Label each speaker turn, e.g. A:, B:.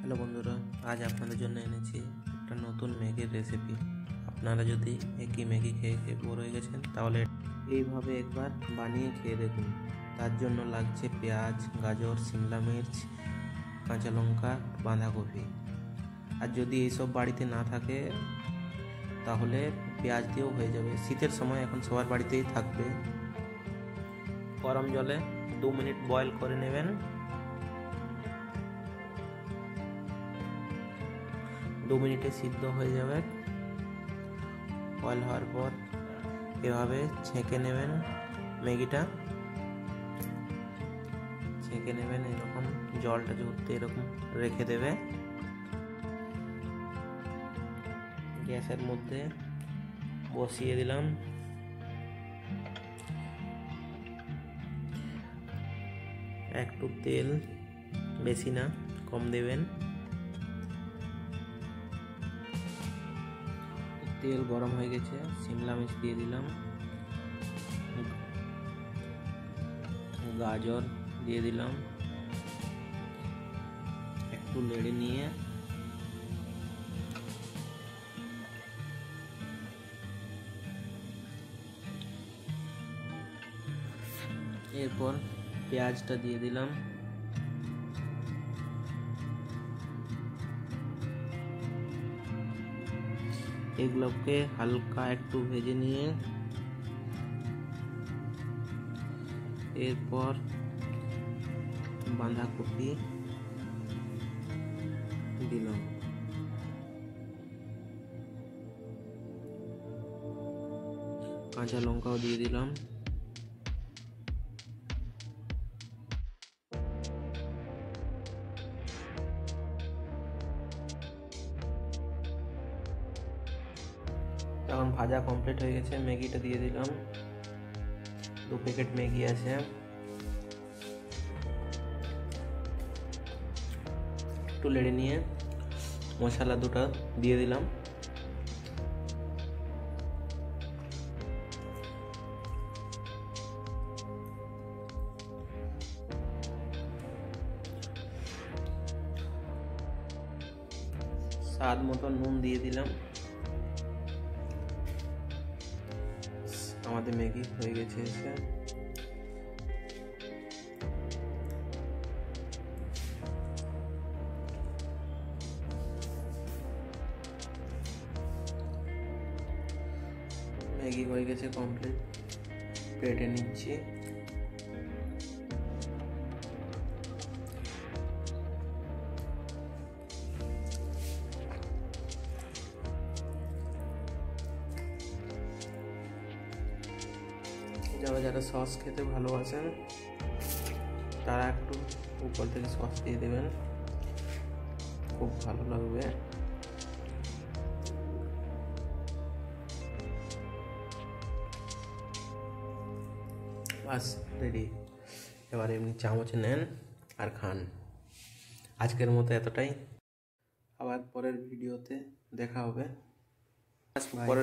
A: Hello বন্ধুরা, আজ আপনাদের জন্য এনেছি একটা নতুন ম্যাগির রেসিপি। আপনারা যদি একই ম্যাগি খেয়ে খেয়ে বোর হয়ে গেছেন তাহলে এইভাবে একবার বানিয়ে খেয়ে দেখুন। তার জন্য লাগছে পেঁয়াজ, গাজর, শিমলা মির্চ, কাঁচা লঙ্কা, বাঁধাকপি। আর যদি এইসব বাড়িতে না থাকে তাহলে পেঁয়াজ দিয়েও হয়ে যাবে। শীতের সময় এখন সবার বাড়িতেই থাকবে। গরম জলে 2 মিনিট বয়েল করে নেবেন। 2 মিনিটে সিদ্ধ হয়ে যাবে। বয়েল হওয়ার পর এভাবে ছেঁকে নেবেন ম্যাগিটা, ছেঁকে নেবেন। এরকম জলটা ঝরতে এরকম রেখে দেবে। গ্যাসের মধ্যে বসিয়ে দিলাম। একটু তেল, বেশি না, কম দেবেন। তেল গরম হয়ে গেছে, শিমলা মির্চ দিয়ে দিলাম, গাজর দিয়ে দিলাম। একটু নেড়ে নিয়ে এরপর পেঁয়াজটা দিয়ে দিলাম। এগুলোকে হালকা একটু ভেজে নিয়ে এরপর বাঁধাকপি দিলাম। কাঁচা লঙ্কাও দিয়ে দিলাম। এখন ভাজা কমপ্লিট হয়ে গেছে, ম্যাগিটা দিয়ে দিলাম। 2 প্যাকেট ম্যাগি আছে। একটু নেড়ে নিয়ে মশলা দুটো দিয়ে দিলাম। স্বাদ মতো নুন দিয়ে দিলাম। আমাদের ম্যাগি হয়ে গেছে। ম্যাগি হয়ে গেছে কমপ্লিট, প্লেটে নিচ্ছি। যারা যারা সস খেতে ভালোবাসেন তারা একটু উপর থেকে সস দিয়ে দেবেন, খুব ভালো লাগবে। বাস রেডি। এবার এমনি চামচে নেন আর খান। আজকের মতো এতটাই। আবার পরের ভিডিওতে দেখা হবে। পরের